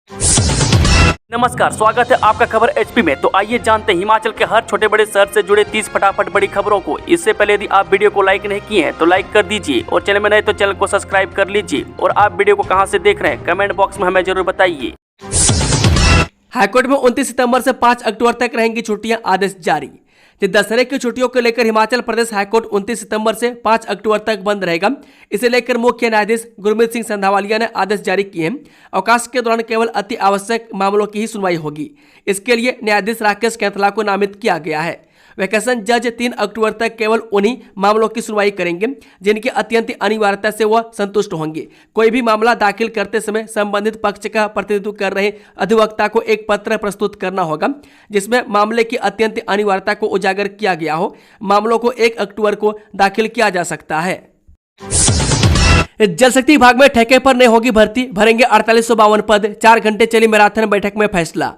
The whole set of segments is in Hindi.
नमस्कार, स्वागत है आपका खबर एचपी में। तो आइए जानते हैं हिमाचल के हर छोटे बड़े शहर से जुड़े 30 फटाफट बड़ी खबरों को। इससे पहले यदि आप वीडियो को लाइक नहीं किए हैं तो लाइक कर दीजिए और चैनल में नए तो चैनल को सब्सक्राइब कर लीजिए। और आप वीडियो को कहां से देख रहे हैं कमेंट बॉक्स में हमें जरूर बताइए। हाईकोर्ट में 29 सितंबर से 5 अक्टूबर तक रहेंगी छुट्टियां, आदेश जारी। दशहरे की छुट्टियों को लेकर हिमाचल प्रदेश हाईकोर्ट 29 सितंबर से 5 अक्टूबर तक बंद रहेगा। इसे लेकर मुख्य न्यायाधीश गुरमीत सिंह संधावालिया ने आदेश जारी किए हैं। अवकाश के दौरान केवल अति आवश्यक मामलों की ही सुनवाई होगी। इसके लिए न्यायाधीश राकेश कैथला को नामित किया गया है। वैकेशन जज 3 अक्टूबर तक केवल उन्हीं मामलों की सुनवाई करेंगे जिनकी अत्यंत अनिवार्यता से वह संतुष्ट होंगे। कोई भी मामला दाखिल करते समय संबंधित पक्ष का प्रतिनिधित्व कर रहे अधिवक्ता को एक पत्र प्रस्तुत करना होगा जिसमें मामले की अत्यंत अनिवार्यता को उजागर किया गया हो। मामलों को 1 अक्टूबर को दाखिल किया जा सकता है। जल शक्ति विभाग में ठेके पर नहीं होगी भर्ती, भरेंगे 4852 पद। 4 घंटे चली मैराथन बैठक में फैसला।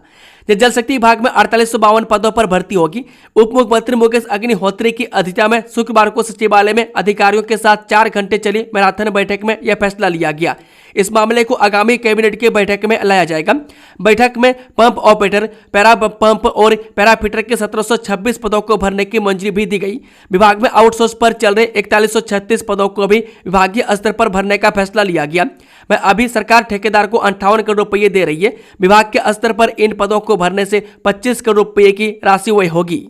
जल शक्ति विभाग में 4852 पदों पर भर्ती होगी। उप मुख्यमंत्री मुकेश अग्निहोत्री की अध्यक्षता में शुक्रवार को सचिवालय में अधिकारियों के साथ 4 घंटे चली मैराथन बैठक में यह फैसला लिया गया। इस मामले को आगामी कैबिनेट की बैठक में लाया जाएगा। बैठक में पंप ऑपरेटर, पैरा पंप और पैराफिटर के 1726 पदों को भरने की मंजूरी भी दी गई। विभाग में आउटसोर्स पर चल रहे 4136 पदों को भी विभागीय स्तर पर भरने का फैसला लिया गया। वह अभी सरकार ठेकेदार को 58 करोड़ रुपये दे रही है। विभाग के स्तर पर इन पदों को भरने से 25 करोड़ रुपये की राशि व्यय होगी।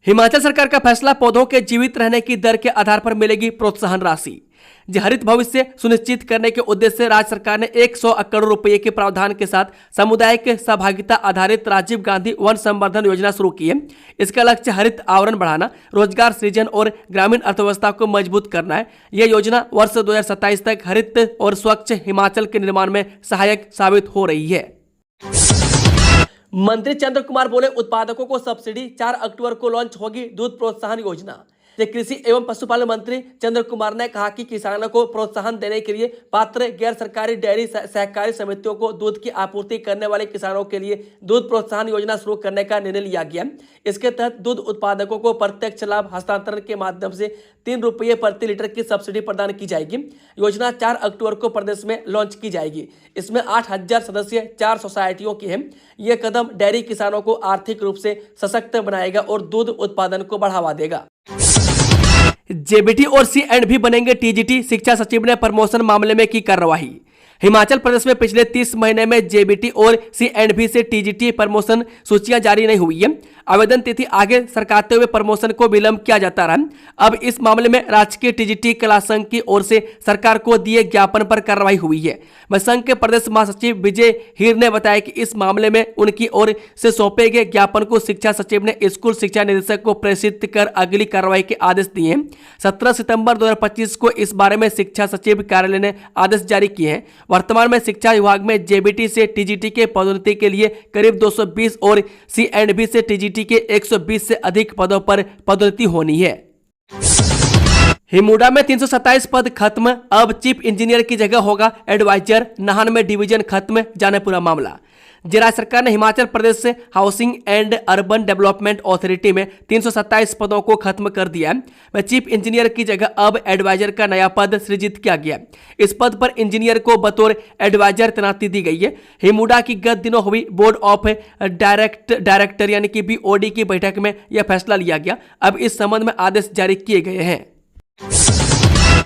हिमाचल सरकार का फैसला, पौधों के जीवित रहने की दर के आधार पर मिलेगी प्रोत्साहन राशि। हरित भविष्य सुनिश्चित करने के उद्देश्य से राज्य सरकार ने 100 करोड़ रुपए के प्रावधान के साथ सामुदायिक सहभागिता आधारित राजीव गांधी वन संवर्धन योजना शुरू की है। इसका लक्ष्य हरित आवरण बढ़ाना, रोजगार सृजन और ग्रामीण अर्थव्यवस्था को मजबूत करना है। यह योजना वर्ष 2027 तक हरित और स्वच्छ हिमाचल के निर्माण में सहायक साबित हो रही है। मंत्री चंद्र कुमार बोले, उत्पादकों को सब्सिडी। 4 अक्टूबर को लॉन्च होगी दूध प्रोत्साहन योजना। कृषि एवं पशुपालन मंत्री चंद्र कुमार ने कहा कि किसानों को प्रोत्साहन देने के लिए पात्र गैर सरकारी डेयरी सहकारी समितियों को दूध की आपूर्ति करने वाले किसानों के लिए दूध प्रोत्साहन योजना शुरू करने का निर्णय लिया गया। इसके तहत दूध उत्पादकों को प्रत्यक्ष लाभ हस्तांतरण के माध्यम से 3 रुपये प्रति लीटर की सब्सिडी प्रदान की जाएगी। योजना 4 अक्टूबर को प्रदेश में लॉन्च की जाएगी। इसमें 8000 सदस्य 4 सोसाइटियों की है। यह कदम डेयरी किसानों को आर्थिक रूप से सशक्त बनाएगा और दूध उत्पादन को बढ़ावा देगा। जेबीटी और सी&भी बनेंगे टीजीटी, शिक्षा सचिव ने प्रमोशन मामले में की कार्रवाई। हिमाचल प्रदेश में पिछले 30 महीने में जेबीटी और सी&भी से टीजीटी प्रमोशन सूचियां जारी नहीं हुई है। आवेदन तिथि आगे सरकाते हुए प्रमोशन को विलंब किया जाता रहा। अब इस मामले में राजकीय टीजीटी कला संघ की ओर से सरकार को दिए ज्ञापन पर कार्रवाई हुई है। वह संघ के प्रदेश महासचिव विजय हीर ने बताया कि इस मामले में उनकी ओर से सौंपे गए ज्ञापन को शिक्षा सचिव ने स्कूल शिक्षा निदेशक को प्रेषित कर अगली कार्रवाई के आदेश दिए हैं। 17 सितंबर 2025 को इस बारे में शिक्षा सचिव कार्यालय ने आदेश जारी किए हैं। वर्तमान में शिक्षा विभाग में जेबीटी से टीजीटी के पदोन्नति के लिए करीब 220 और सी&भी से टीजीटी के 120 से अधिक पदों पर पदोन्नति होनी है। हिमुडा में 327 पद खत्म, अब चीफ इंजीनियर की जगह होगा एडवाइजर। नाहन में डिवीजन खत्म, जाने पूरा मामला। राज्य सरकार ने हिमाचल प्रदेश से housing and urban development authority में 327 पदों को खत्म कर दिया है। वह चीफ इंजीनियर की जगह अब एडवाइजर का नया पद सृजित किया गया। इस पद पर इंजीनियर को बतौर एडवाइजर तैनाती दी गई है। हिमुडा की गत दिनों हुई बोर्ड ऑफ डायरेक्टर यानी कि BOD की बैठक में यह फैसला लिया गया। अब इस संबंध में आदेश जारी किए गए हैं।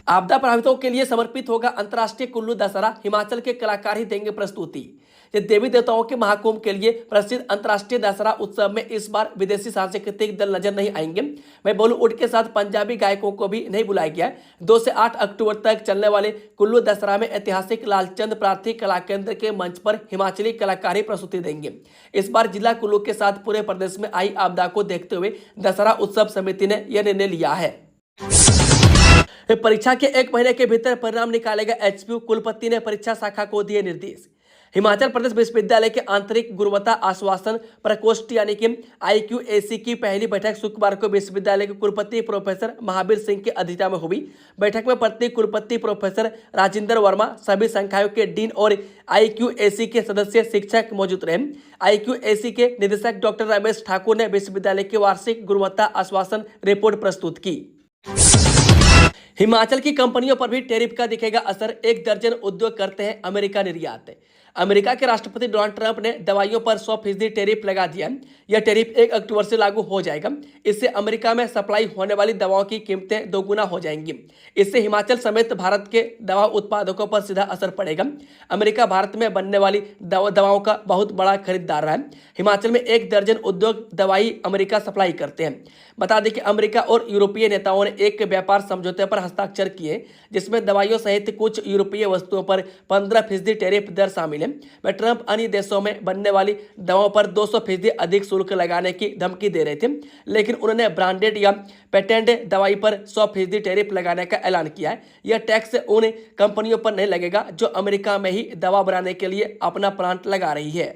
आपदा प्रभावितों के लिए समर्पित होगा अंतर्राष्ट्रीय कुल्लू दशहरा, हिमाचल के कलाकार ही देंगे प्रस्तुति। देवी देवताओं के महाकुंभ के लिए प्रसिद्ध अंतर्राष्ट्रीय दशहरा उत्सव में इस बार विदेशी सांस्कृतिक दल नजर नहीं आएंगे। वह बॉलीवुड के साथ पंजाबी गायकों को भी नहीं बुलाया गया। 2 से 8 अक्टूबर तक चलने वाले कुल्लू दशहरा में ऐतिहासिक लालचंद प्रार्थी कला केंद्र के मंच पर हिमाचली कलाकार ही प्रस्तुति देंगे। इस बार जिला कुल्लू के साथ पूरे प्रदेश में आई आपदा को देखते हुए दशहरा उत्सव समिति ने यह निर्णय लिया है। परीक्षा के 1 महीने के भीतर परिणाम निकालेगा HPU, कुलपति ने परीक्षा शाखा को दिए निर्देश। हिमाचल प्रदेश विश्वविद्यालय के आंतरिक गुणवत्ता आश्वासन प्रकोष्ठ यानी कि IQAC की पहली बैठक शुक्रवार को विश्वविद्यालय के कुलपति प्रोफेसर महावीर सिंह की अध्यक्षता में हुई। बैठक में प्रत्येक कुलपति प्रोफेसर राजेंद्र वर्मा, सभी संकायों के डीन और IQAC के सदस्य शिक्षक मौजूद रहे। IQAC के निदेशक डॉक्टर रमेश ठाकुर ने विश्वविद्यालय की वार्षिक गुणवत्ता आश्वासन रिपोर्ट प्रस्तुत की। हिमाचल की कंपनियों पर भी टैरिफ का दिखेगा असर। 1 दर्जन उद्योग करते हैं अमेरिका निर्यात। अमेरिका के राष्ट्रपति डोनाल्ड ट्रंप ने दवाइयों पर 100% टैरिफ लगा दिया है। यह टैरिफ 1 अक्टूबर से लागू हो जाएगा। इससे अमेरिका में सप्लाई होने वाली दवाओं की कीमतें दोगुना हो जाएंगी। इससे हिमाचल समेत भारत के दवा उत्पादकों पर सीधा असर पड़ेगा। अमेरिका भारत में बनने वाली दवाओं का बहुत बड़ा खरीदार है। हिमाचल में 1 दर्जन उद्योग दवाई अमेरिका सप्लाई करते हैं। बता दें कि अमेरिका और यूरोपीय नेताओं ने एक व्यापार समझौते पर हस्ताक्षर किए, जिसमें दवाइयों सहित कुछ यूरोपीय वस्तुओं पर 15% टैरिफ दर शामिल है। वह ट्रंप अन्य देशों में बनने वाली दवाओं पर 200% अधिक शुल्क लगाने की धमकी दे रहे थे, लेकिन उन्होंने ब्रांडेड या पेटेंट दवाई पर 100% टैरिफ लगाने का ऐलान किया है। यह टैक्स उन कंपनियों पर नहीं लगेगा जो अमेरिका में ही दवा बनाने के लिए अपना प्लांट लगा रही है।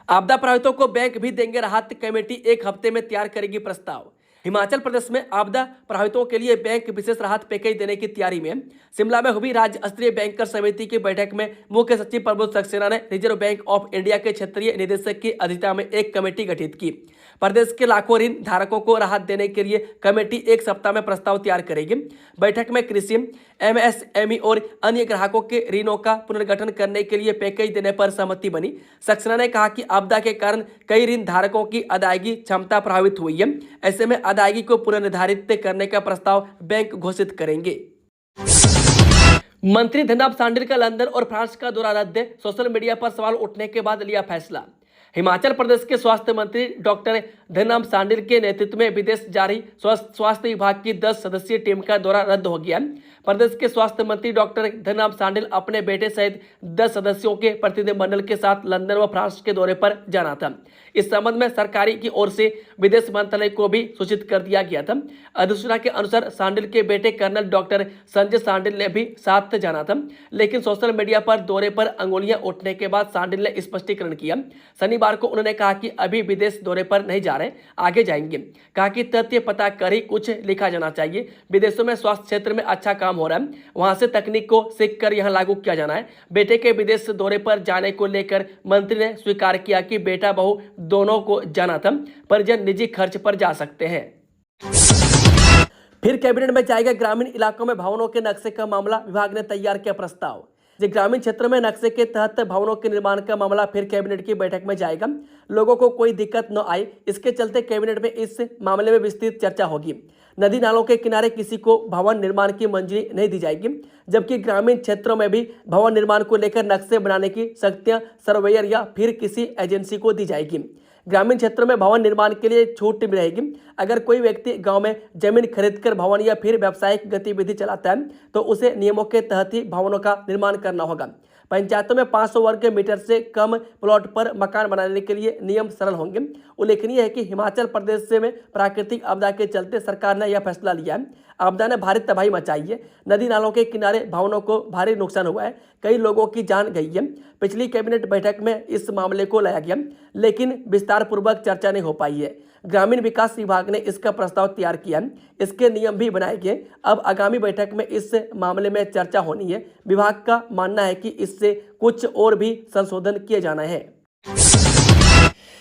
आपदा प्रभावितों को बैंक भी देंगे राहत, कमेटी 1 हफ्ते में तैयार करेगी प्रस्ताव। हिमाचल प्रदेश में आपदा प्रभावितों के लिए बैंक विशेष राहत पैकेज देने की तैयारी में। शिमला में हुई राज्य स्तरीय बैंकर समिति की बैठक में मुख्य सचिव प्रबोध सक्सेना ने रिजर्व बैंक ऑफ इंडिया के क्षेत्रीय निदेशक की अध्यक्षता में एक कमेटी गठित की। प्रदेश के लाखों ऋण धारकों को राहत देने के लिए कमेटी 1 सप्ताह में प्रस्ताव तैयार करेगी। बैठक में कृषि, एमएसएमई और अन्य ग्राहकों के ऋणों का पुनर्गठन करने के लिए पैकेज देने पर सहमति बनी। सक्सेना ने कहा कि आपदा के कारण कई ऋण धारकों की अदायगी क्षमता प्रभावित हुई है। ऐसे में अदायगी को पुनर्निर्धारित करने का प्रस्ताव बैंक घोषित करेंगे। मंत्री धनराम शांडिल का लंदन और फ्रांस का दौरा रद्द, सोशल मीडिया पर सवाल उठने के बाद लिया फैसला। हिमाचल प्रदेश के स्वास्थ्य मंत्री डॉक्टर धनराम शांडिल के नेतृत्व में विदेश जा रही स्वास्थ्य विभाग की 10 सदस्यीय टीम का दौरा रद्द हो गया। प्रदेश के स्वास्थ्य मंत्री डॉक्टर धनराम शांडिल अपने बेटे सहित 10 सदस्यों के प्रतिनिधिमंडल के साथ लंदन व फ्रांस के दौरे पर जाना था। इस संबंध में सरकारी की ओर से विदेश मंत्रालय को भी सूचित कर दिया गया था। अधिसूचना के अनुसार शांडिल के बेटे कर्नल डॉक्टर संजय शांडिल ने भी साथ जाना था, लेकिन सोशल मीडिया पर दौरे पर अंगुलियां उठने के बाद शांडिल ने स्पष्टीकरण किया। शनिवार को उन्होंने कहा कि अभी विदेश दौरे पर नहीं जा रहे, आगे जाएंगे। कहा कि तथ्य पता कर ही कुछ लिखा जाना चाहिए। विदेशों में स्वास्थ्य क्षेत्र में अच्छा काम हो रहा है, वहां से तकनीक को सीख कर यहाँ लागू किया जाना है। बेटे के विदेश दौरे पर जाने को लेकर मंत्री ने स्वीकार किया कि बेटा बहू दोनों को जाना था, परिजन निजी खर्च पर जा सकते हैं। फिर कैबिनेट में जाएगा ग्रामीण इलाकों में भवनों के नक्शे का मामला, विभाग ने तैयार किया प्रस्ताव। ग्रामीण क्षेत्रों में नक्शे के तहत भवनों के निर्माण का मामला फिर कैबिनेट की बैठक में जाएगा। लोगों को कोई दिक्कत न आए, इसके चलते कैबिनेट में इस मामले में विस्तृत चर्चा होगी। नदी नालों के किनारे किसी को भवन निर्माण की मंजूरी नहीं दी जाएगी, जबकि ग्रामीण क्षेत्रों में भी भवन निर्माण को लेकर नक्शे बनाने की शक्तियां सर्वेयर या फिर किसी एजेंसी को दी जाएगी। ग्रामीण क्षेत्रों में भवन निर्माण के लिए छूट रहेगी। अगर कोई व्यक्ति गांव में जमीन खरीदकर भवन या फिर व्यावसायिक गतिविधि चलाता है तो उसे नियमों के तहत ही भवनों का निर्माण करना होगा। पंचायतों में 500 वर्ग मीटर से कम प्लॉट पर मकान बनाने के लिए नियम सरल होंगे। उल्लेखनीय है कि हिमाचल प्रदेश से में प्राकृतिक आपदा के चलते सरकार ने यह फैसला लिया है। आपदा ने भारी तबाही मचाई है। नदी नालों के किनारे भवनों को भारी नुकसान हुआ है, कई लोगों की जान गई है। पिछली कैबिनेट बैठक में इस मामले को लाया गया, लेकिन विस्तार पूर्वक चर्चा नहीं हो पाई है। ग्रामीण विकास विभाग ने इसका प्रस्ताव तैयार किया, इसके नियम भी बनाए गए। अब आगामी बैठक में इस मामले में चर्चा होनी है। विभाग का मानना है कि इससे कुछ और भी संशोधन किए जाना है।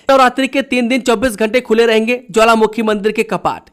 नवरात्रि के 3 दिन 24 घंटे खुले रहेंगे ज्वालामुखी मंदिर के कपाट।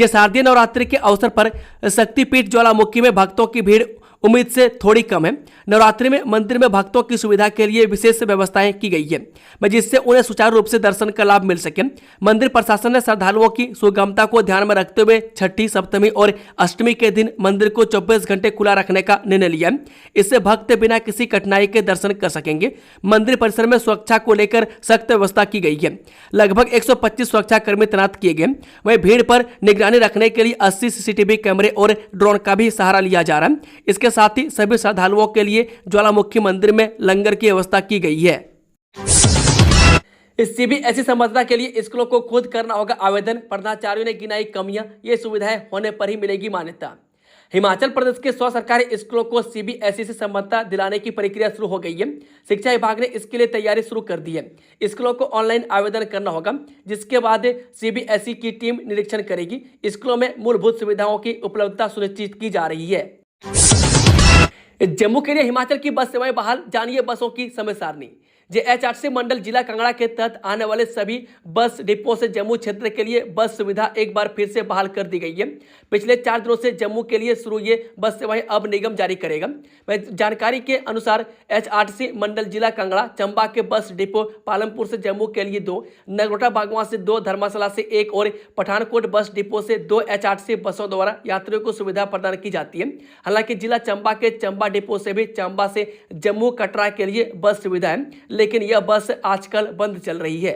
शारदीय नवरात्रि के अवसर पर शक्तिपीठ ज्वालामुखी में भक्तों की भीड़ उम्मीद से थोड़ी कम है। नवरात्रि में मंदिर में भक्तों की सुविधा के लिए विशेष व्यवस्थाएं की गई है, जिससे उन्हें सुचारू रूप से दर्शन का लाभ मिल सके। मंदिर प्रशासन ने श्रद्धालुओं की सुगमता को ध्यान में रखते हुए छठी, सप्तमी और अष्टमी के दिन मंदिर को 24 घंटे खुला रखने का निर्णय लिया है। इससे भक्त बिना किसी कठिनाई के दर्शन कर सकेंगे। मंदिर परिसर में सुरक्षा को लेकर सख्त व्यवस्था की गई है। लगभग 125 सुरक्षा कर्मी तैनात किए गए। वहीं भीड़ पर निगरानी रखने के लिए 80 सीसीटीवी कैमरे और ड्रोन का भी सहारा लिया जा रहा है। इसके साथ ही सभी श्रद्धालुओं के लिए ज्वालामुखी मंदिर में लंगर की व्यवस्था की गई है। इस सीबीएसई संबद्धता के लिए स्कूलों को खुद करना होगा आवेदन, प्रधानाचार्यों ने गिनाई कमियां, ये सुविधाएं होने पर ही मिलेगी मान्यता। हिमाचल प्रदेश के 100 सरकारी स्कूलों को सीबीएसई से संबद्धता दिलाने की प्रक्रिया शुरू हो गई है। शिक्षा विभाग ने इसके लिए तैयारी शुरू कर दी है। स्कूलों को ऑनलाइन आवेदन करना होगा, जिसके बाद सीबीएसई की टीम निरीक्षण करेगी। स्कूलों में मूलभूत सुविधाओं की उपलब्धता सुनिश्चित की जा रही है। जम्मू के लिए हिमाचल की बस सेवाएं बहाल, जानिए बसों की समय सारणी। एचआरटीसी मंडल जिला कांगड़ा के तहत आने वाले सभी बस डिपो से जम्मू क्षेत्र के लिए बस सुविधा एक बार फिर से बहाल कर दी गई है। पिछले 4 दिनों से जम्मू के लिए शुरू ये बस सेवाएं अब निगम जारी करेगा। जानकारी के अनुसार एचआरटीसी मंडल जिला कांगड़ा चंबा के बस डिपो पालमपुर से जम्मू के लिए 2, नगरोटा बागवा से 2, धर्मशाला से 1 और पठानकोट बस डिपो से 2 एचआरटीसी बसों द्वारा यात्रियों को सुविधा प्रदान की जाती है। हालांकि जिला चंबा के चंबा डिपो से भी चंबा से जम्मू कटरा के लिए बस सुविधा है, लेकिन यह बस आजकल बंद चल रही है।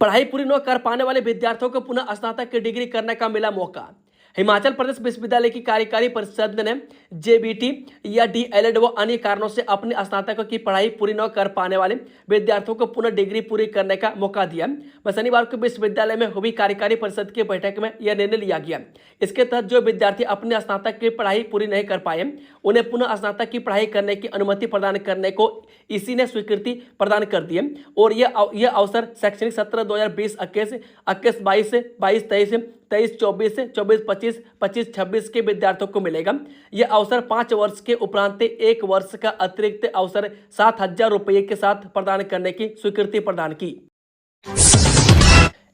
पढ़ाई पूरी न कर पाने वाले विद्यार्थियों को पुनः स्नातक की डिग्री करने का मिला मौका। हिमाचल प्रदेश विश्वविद्यालय की कार्यकारी परिषद ने जेबीटी या डीएलएड व अन्य कारणों से अपने स्नातक की पढ़ाई पूरी न कर पाने वाले विद्यार्थियों को पुनः डिग्री पूरी करने का मौका दिया। शनिवार को विश्वविद्यालय में हुई कार्यकारी परिषद की बैठक में यह निर्णय लिया गया। इसके तहत जो विद्यार्थी अपने स्नातक की पढ़ाई पूरी नहीं कर पाए उन्हें पुनः स्नातक की पढ़ाई करने की अनुमति प्रदान करने को इसी ने स्वीकृति प्रदान कर दी है और यह अवसर शैक्षणिक सत्र 2020-21, 21-22, 22-23, 23-24, 24-25, 25-26 के विद्यार्थियों को मिलेगा। यह अवसर 5 वर्ष के उपरांत 1 वर्ष का अतिरिक्त अवसर 7,000 रुपये के साथ प्रदान करने की स्वीकृति प्रदान की।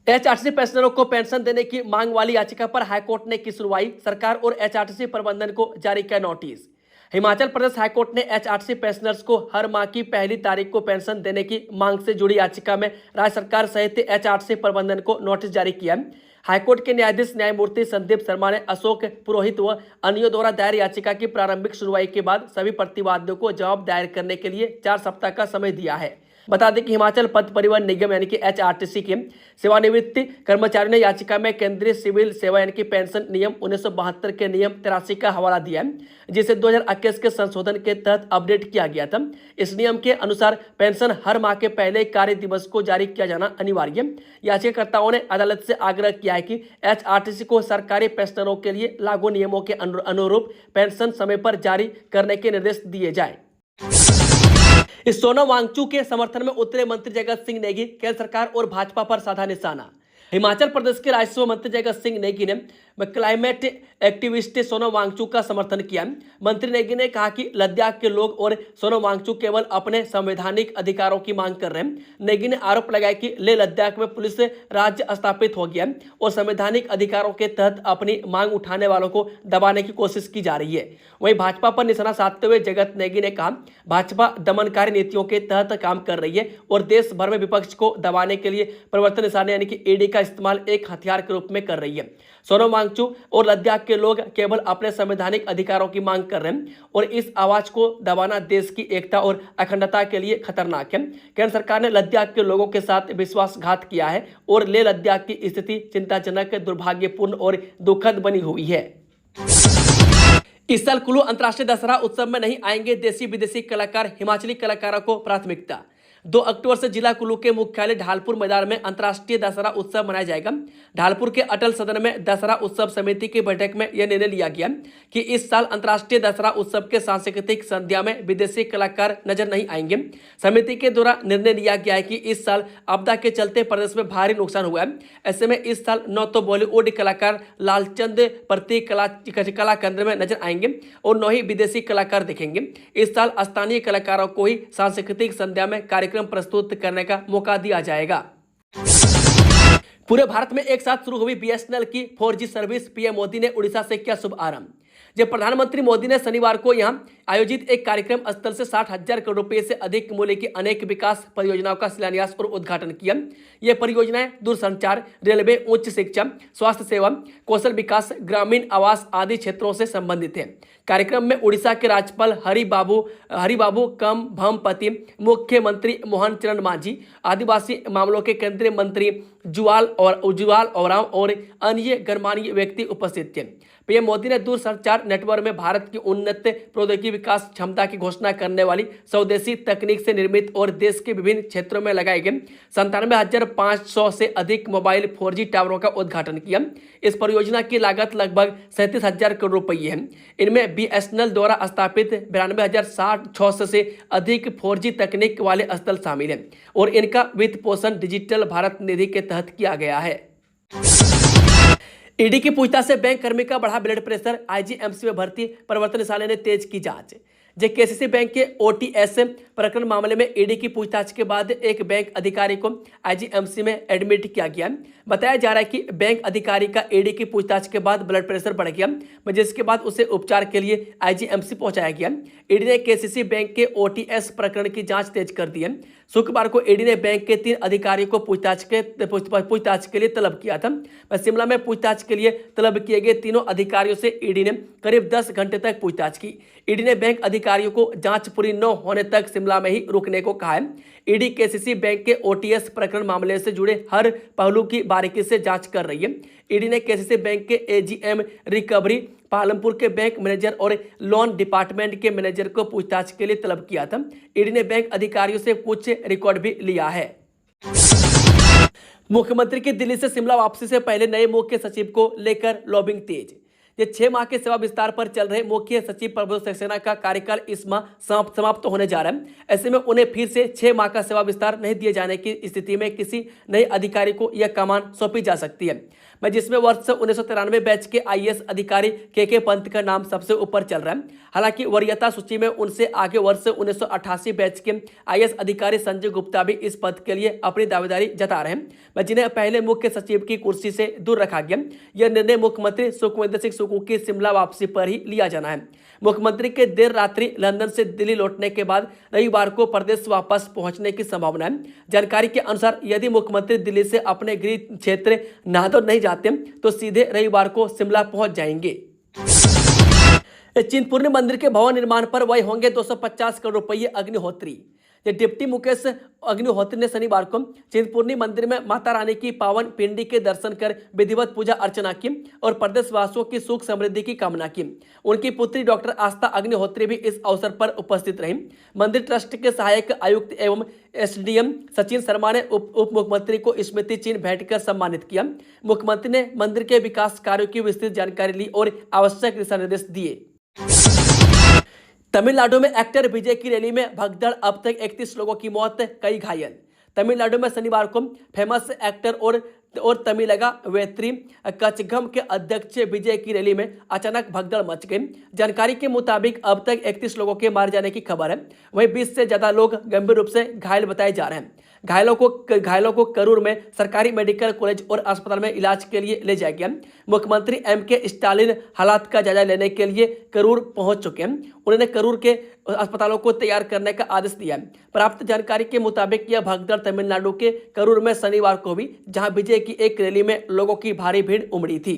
एचआरटीसी पेंशनरों को पेंशन देने की मांग वाली याचिका पर हाईकोर्ट ने की सुनवाई। सरकार और एचआरटीसी प्रबंधन को जारी किया नोटिस। हिमाचल प्रदेश हाईकोर्ट ने एचआरटीसी पेंशनर्स को हर माह की पहली तारीख को पेंशन देने की मांग से जुड़ी याचिका में राज्य सरकार सहित एचआरटीसी प्रबंधन को नोटिस जारी किया। हाईकोर्ट के न्यायाधीश न्यायमूर्ति संदीप शर्मा ने अशोक पुरोहित व अन्यों द्वारा दायर याचिका की प्रारंभिक सुनवाई के बाद सभी प्रतिवादियों को जवाब दायर करने के लिए 4 सप्ताह का समय दिया है। बता दें कि हिमाचल पथ परिवहन निगम यानी कि एचआरटीसी के सेवानिवृत्त कर्मचारियों ने याचिका में केंद्रीय सिविल सेवा यानी कि पेंशन नियम 1972 के नियम 83 का हवाला दिया है, जिसे 2021 के संशोधन के तहत अपडेट किया गया था। इस नियम के अनुसार पेंशन हर माह के पहले कार्य दिवस को जारी किया जाना अनिवार्य है। याचिकाकर्ताओं ने अदालत से आग्रह किया है कि एचआरटीसी को सरकारी पेंशनरों के लिए लागू नियमों के अनुरूप पेंशन समय पर जारी करने के निर्देश दिए जाए। इस सोनम वांगचुक के समर्थन में उतरे मंत्री जगत सिंह नेगी, केंद्र सरकार और भाजपा पर साधा निशाना। हिमाचल प्रदेश के राजस्व मंत्री जगत सिंह नेगी ने क्लाइमेट एक्टिविस्ट सोनम वांगचुक का समर्थन किया। मंत्री नेगी ने कहा कि लद्दाख के लोग और सोनम वांगचुक केवल अपने संवैधानिक अधिकारों की मांग कर रहे हैं। नेगी ने आरोप लगाया कि लेह लद्दाख में पुलिस राज्य स्थापित हो गया और संवैधानिक अधिकारों के तहत अपनी मांग उठाने वालों को दबाने की कोशिश की जा रही है। वहीं भाजपा पर निशाना साधते हुए जगत नेगी ने कहा, भाजपा दमनकारी नीतियों के तहत काम कर रही है और देश भर में विपक्ष को दबाने के लिए परिवर्तन निशाने यानी कि ईडी का इस्तेमाल एक हथियार के रूप में कर रही है। सोनम वांगचुक और लद्दाख के लोग केवल अपने संवैधानिक अधिकारों की मांग कर रहे हैं और इस आवाज को दबाना देश की एकता और अखंडता के लिए खतरनाक है। केंद्र सरकार ने लद्दाख के लोगों के साथ विश्वासघात किया है और लेह लद्दाख की स्थिति चिंताजनक, दुर्भाग्यपूर्ण और दुखद बनी हुई है। इस साल कुल्लू अंतर्राष्ट्रीय दशहरा उत्सव में नहीं आएंगे देशी विदेशी कलाकार, हिमाचली कलाकारों को प्राथमिकता। 2 अक्टूबर से जिला कुल्लू के मुख्यालय ढालपुर मैदान में अंतर्राष्ट्रीय दशहरा उत्सव मनाया जाएगा। ढालपुर के अटल सदन में दशहरा उत्सव समिति की बैठक में यह निर्णय लिया गया कि इस साल अंतर्राष्ट्रीय दशहरा उत्सव के सांस्कृतिक संध्या में विदेशी कलाकार नजर नहीं आएंगे। समिति के द्वारा निर्णय लिया गया है कि इस साल आपदा के चलते प्रदेश में भारी नुकसान हुआ है। ऐसे में इस साल न तो बॉलीवुड कलाकार लालचंद प्रतीक कला केंद्र में नजर आएंगे और न ही विदेशी कलाकार दिखेंगे। इस साल स्थानीय कलाकारों को ही सांस्कृतिक संध्या में कार्यक्रम प्रस्तुत करने का मौका दिया जाएगा। पूरे भारत में एक साथ शुरू हुई बीएसएनएल की 4G सर्विस, पीएम मोदी ने उड़ीसा से किया शुभारंभ। जब प्रधानमंत्री मोदी ने शनिवार को यहां आयोजित एक कार्यक्रम स्थल से 60,000 करोड़ रुपए से अधिक मूल्य की अनेक विकास परियोजनाओं का शिलान्यास और उद्घाटन किया। ये परियोजनाएं दूरसंचार, रेलवे, उच्च शिक्षा, स्वास्थ्य सेवा, कौशल विकास, ग्रामीण आवास आदि क्षेत्रों से संबंधित है। कार्यक्रम में उड़ीसा के राज्यपाल हरिबाबू कम भमपति, मुख्यमंत्री मोहन चरण मांझी, आदिवासी मामलों के केंद्रीय मंत्री जुवाल ओरांव और अन्य गणमान्य व्यक्ति उपस्थित थे। पीएम मोदी ने दूरसंचार नेटवर्क में भारत की उन्नत प्रौद्योगिकी विकास क्षमता की घोषणा करने वाली स्वदेशी तकनीक से निर्मित और देश के विभिन्न क्षेत्रों में लगाए गए 97,500 से अधिक मोबाइल 4G टावरों का उद्घाटन किया। इस परियोजना की लागत लगभग 37,000 करोड़ रुपये है। इनमें बीएसएनएल द्वारा स्थापित 92,600 से अधिक 4G तकनीक वाले स्थल शामिल हैं और इनका वित्त पोषण डिजिटल भारत निधि के तहत किया गया है। ईडी की पूछताछ से बैंक कर्मी का बढ़ा ब्लड प्रेशर, आईजीएमसी में भर्ती, प्रवर्तन निदेशालय ने तेज की जांच। केसीसी बैंक के ओटीएस प्रकरण मामले में ईडी की पूछताछ के बाद एक बैंक अधिकारी को आईजीएमसी में एडमिट किया गया। बताया जा रहा है कि बैंक अधिकारी का ईडी की पूछताछ के बाद ब्लड प्रेशर बढ़ गया, जिसके बाद उसे उपचार के लिए आईजीएमसी पहुंचाया गया। ईडी ने केसीसी बैंक के ओटीएस प्रकरण की जांच तेज कर दी है। शुक्रवार को ईडी ने बैंक के 3 अधिकारियों को पूछताछ के लिए तलब किया था। शिमला में पूछताछ के लिए तलब किए गए तीनों अधिकारियों से ईडी ने करीब 10 घंटे तक पूछताछ की। ईडी ने बैंक अधिकारियों को जांच पूरी न होने तक शिमला में ही रुकने को कहा है। ईडी केसीसी बैंक के ओटीएस प्रकरण मामले से जुड़े हर पहलू की बारीकी से जांच कर रही है। ईडी ने केसीसी बैंक के एजीएम रिकवरी, पालमपुर के बैंक मैनेजर और लोन डिपार्टमेंट के मैनेजर को पूछताछ के लिए तलब किया था। ईडी ने बैंक अधिकारियों से कुछ रिकॉर्ड भी लिया है। मुख्यमंत्री की दिल्ली से शिमला वापसी से पहले नए मुख्य सचिव को लेकर लॉबिंग तेज। ये 6 माह के सेवा विस्तार पर चल रहे मुख्य सचिव प्रबोध सक्सेना का कार्यकाल इस माह समाप्त होने जा रहा है। ऐसे में उन्हें फिर से 6 माह का सेवा विस्तार नहीं दिए जाने की स्थिति में किसी नए अधिकारी को यह कमान सौंपी जा सकती है, जिसमें वर्ष 1993 बैच के आईएएस अधिकारी के पंत का नाम सबसे ऊपर चल रहा है। हालांकि वरीयता सूची में उनसे आगे वर्ष 1988 बैच के आईएएस अधिकारी संजय गुप्ता भी इस पद के लिए अपनी दावेदारी जता रहे हैं, जिन्हें पहले मुख्य सचिव की कुर्सी से दूर रखा गया। यह निर्णय मुख्यमंत्री सुखविंदर सिंह सुक्खू की शिमला वापसी पर ही लिया जाना है। मुख्यमंत्री के देर रात्रि लंदन से दिल्ली लौटने के बाद रविवार को प्रदेश वापस पहुंचने की संभावना है। जानकारी के अनुसार यदि मुख्यमंत्री दिल्ली से अपने गृह क्षेत्र नाहरलगुन नहीं जाते तो सीधे रविवार को शिमला पहुंच जाएंगे। चिंतपूर्णी मंदिर के भवन निर्माण पर वही होंगे 250 करोड़ रुपये अग्निहोत्री। डिप्टी मुकेश अग्निहोत्री ने शनिवार को चिंतपूर्णी मंदिर में माता रानी की पावन पिंडी के दर्शन कर विधिवत पूजा अर्चना की और प्रदेशवासियों की सुख समृद्धि की कामना की। उनकी पुत्री डॉक्टर आस्था अग्निहोत्री भी इस अवसर पर उपस्थित रहीं। मंदिर ट्रस्ट के सहायक आयुक्त एवं एसडीएम सचिन शर्मा ने उप मुख्यमंत्री को स्मृति चिन्ह भेंट कर सम्मानित किया। मुख्यमंत्री ने मंदिर के विकास कार्यों की विस्तृत जानकारी ली और आवश्यक दिशा निर्देश दिए। तमिलनाडु में एक्टर विजय की रैली में भगदड़, अब तक 31 लोगों की मौत, कई घायल। तमिलनाडु में शनिवार को फेमस एक्टर और तमिलगा वेत्री कचघम के अध्यक्ष विजय की रैली में अचानक भगदड़ मच गई। जानकारी के मुताबिक अब तक 31 लोगों के मारे जाने की खबर है। वहीं 20 से ज्यादा लोग गंभीर रूप से घायल बताए जा रहे हैं। घायलों को करूर में सरकारी मेडिकल कॉलेज और अस्पताल में इलाज के लिए ले जाया गया। मुख्यमंत्री एमके स्टालिन हालात का जायजा लेने के लिए करूर पहुंच चुके हैं। उन्होंने करूर के अस्पतालों को तैयार करने का आदेश दिया। प्राप्त जानकारी के मुताबिक यह भगदड़ तमिलनाडु के करूर में शनिवार को हुई, जहां विजय की एक रैली में लोगों की भारी भीड़ उमड़ी थी।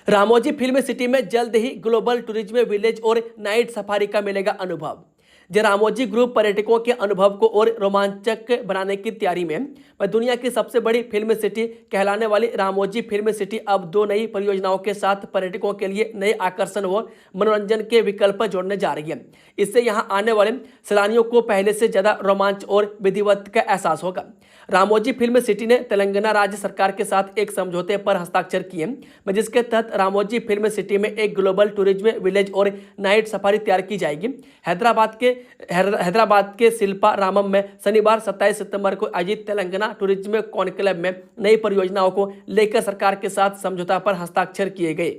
रामोजी फिल्म सिटी में जल्द ही ग्लोबल टूरिज्म विलेज और नाइट सफारी का मिलेगा अनुभव। रामोजी ग्रुप पर्यटकों के अनुभव को और रोमांचक बनाने की तैयारी में है। दुनिया की सबसे बड़ी फिल्म सिटी कहलाने वाली रामोजी फिल्म सिटी अब 2 नई परियोजनाओं के साथ पर्यटकों के लिए नए आकर्षण व मनोरंजन के विकल्प जोड़ने जा रही है। इससे यहां आने वाले सैलानियों को पहले से ज्यादा रोमांच और विधिवत का एहसास होगा। रामोजी फिल्म सिटी ने तेलंगाना राज्य सरकार के साथ एक समझौते पर हस्ताक्षर किए, जिसके तहत रामोजी फिल्म सिटी में एक ग्लोबल टूरिज्म विलेज और नाइट सफारी तैयार की जाएगी। हैदराबाद के शिल्पा रामम में शनिवार 27 सितंबर को आयोजित तेलंगाना टूरिज्म कॉन्क्लेव में नई परियोजनाओं को लेकर सरकार के साथ समझौता पर हस्ताक्षर किए गए।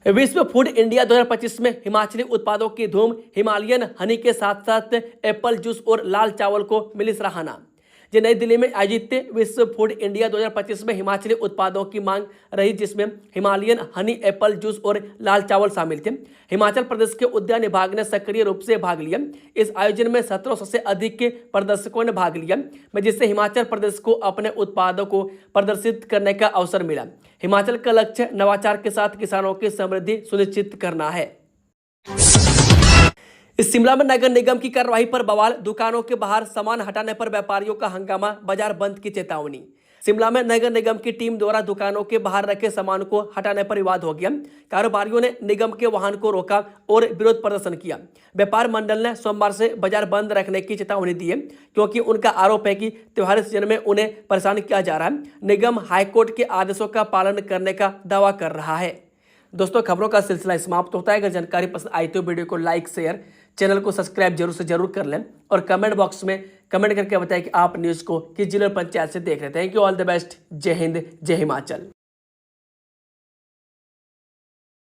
विश्व फूड इंडिया 2025 में हिमाचली उत्पादों की धूम, हिमालयन हनी के साथ साथ एप्पल जूस और लाल चावल को मिली सराहना। नई दिल्ली में आयोजित विश्व फूड इंडिया 2025 में हिमाचली उत्पादों की मांग रही, जिसमें हिमालयन हनी, एप्पल जूस और लाल चावल शामिल थे। हिमाचल प्रदेश के उद्यान विभाग ने सक्रिय रूप से भाग लिया। इस आयोजन में 1700 से अधिक प्रदर्शकों ने भाग लिया, जिससे हिमाचल प्रदेश को अपने उत्पादों को प्रदर्शित करने का अवसर मिला। हिमाचल का लक्ष्य नवाचार के साथ किसानों की समृद्धि सुनिश्चित करना है। इस शिमला में नगर निगम की कार्रवाई पर बवाल, दुकानों के बाहर सामान हटाने पर व्यापारियों का हंगामा, बाजार बंद की चेतावनी। शिमला में नगर निगम की टीम द्वारा दुकानों के बाहर रखे सामान को हटाने पर विवाद हो गया। कारोबारियों ने निगम के वाहन को रोका और विरोध प्रदर्शन किया। व्यापार मंडल ने सोमवार से बाजार बंद रखने की चेतावनी दी है, क्योंकि उनका आरोप है कि त्योहारी सीजन में उन्हें परेशान किया जा रहा है। निगम हाईकोर्ट के आदेशों का पालन करने का दावा कर रहा है। दोस्तों, खबरों का सिलसिला समाप्त होता है। अगर जानकारी पसंद आई तो वीडियो को लाइक, शेयर, चैनल को सब्सक्राइब जरूर कर लें और कमेंट बॉक्स में कमेंट करके बताएं कि आप न्यूज़ को किस जिले और पंचायत से देख रहे थे। Thank you, all the best. जय हिंद, जय हिमाचल।